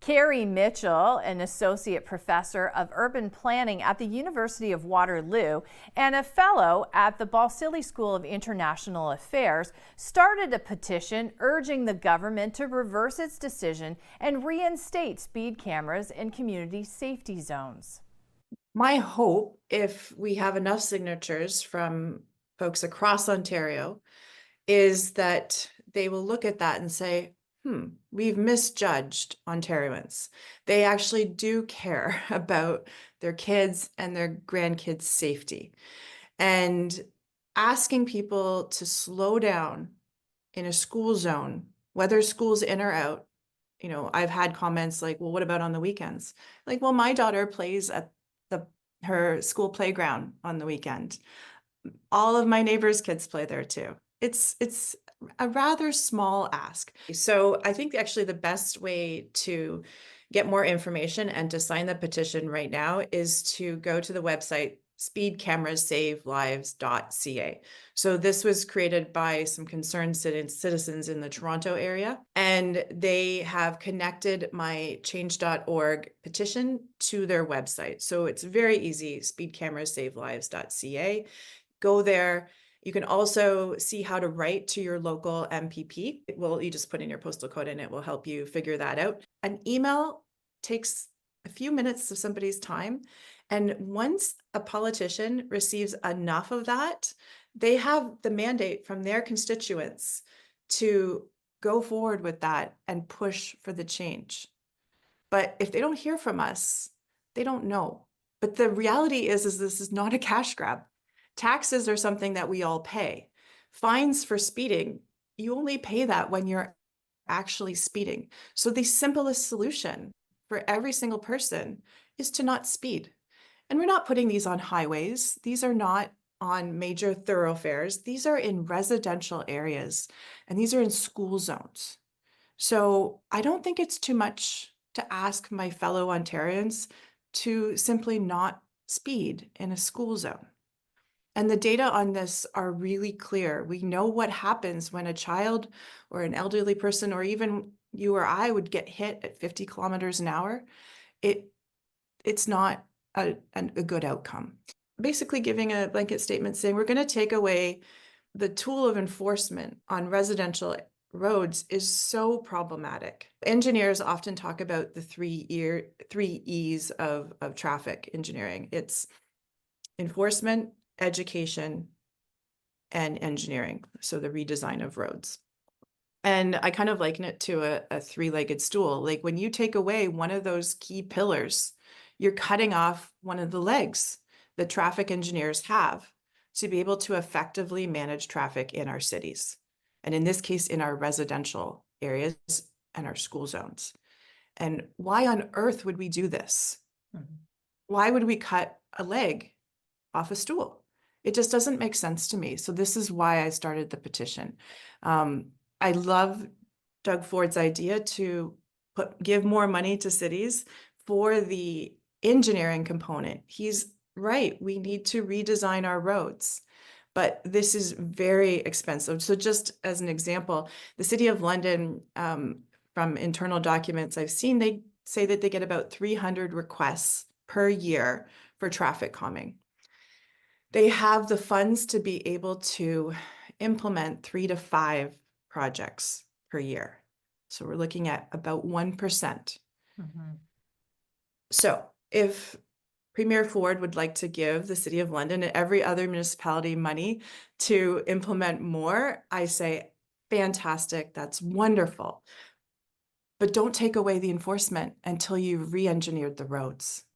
Carrie Mitchell, an associate professor of urban planning at the University of Waterloo and a fellow at the Balsillie School of International Affairs, started a petition urging the government to reverse its decision and reinstate speed cameras in community safety zones. My hope, if we have enough signatures from folks across Ontario, is that they will look at that and say, we've misjudged Ontarians. They actually do care about their kids and their grandkids' safety. And asking people to slow down in a school zone, whether school's in or out, I've had comments like, well, what about on the weekends? Like, well, my daughter plays at her school playground on the weekend. All of my neighbors' kids play there too. It's a rather small ask. So I think actually the best way to get more information and to sign the petition right now is to go to the website speedcamerasavelives.ca. So this was created by some concerned citizens in the Toronto area, and they have connected my change.org petition to their website. So it's very easy, speedcamerasavelives.ca. Go there. You can also see how to write to your local MPP. You just put in your postal code and it will help you figure that out. An email takes a few minutes of somebody's time. And once a politician receives enough of that, they have the mandate from their constituents to go forward with that and push for the change. But if they don't hear from us, they don't know. But the reality is this is not a cash grab. Taxes are something that we all pay. Fines for speeding, you only pay that when you're actually speeding. So the simplest solution for every single person is to not speed. And we're not putting these on highways. These are not on major thoroughfares. These are in residential areas, and these are in school zones. So I don't think it's too much to ask my fellow Ontarians to simply not speed in a school zone. And the data on this are really clear. We know what happens when a child or an elderly person, or even you or I, would get hit at 50 kilometers an hour. It's not a good outcome. Basically giving a blanket statement saying we're going to take away the tool of enforcement on residential roads is so problematic. Engineers often talk about the three E's of traffic engineering. It's enforcement, education, and engineering. So the redesign of roads. And I kind of liken it to a three-legged stool. Like when you take away one of those key pillars, you're cutting off one of the legs that traffic engineers have to be able to effectively manage traffic in our cities. And in this case, in our residential areas and our school zones. And why on earth would we do this? Why would we cut a leg off a stool? It just doesn't make sense to me. So this is why I started the petition. I love Doug Ford's idea to give more money to cities for the engineering component. He's right. We need to redesign our roads, but this is very expensive. So just as an example, the City of London, from internal documents I've seen, they say that they get about 300 requests per year for traffic calming. They have the funds to be able to implement 3 to 5 projects per year. So we're looking at about 1%. So if Premier Ford would like to give the City of London and every other municipality money to implement more, I say, fantastic, that's wonderful. But don't take away the enforcement until you've re-engineered the roads.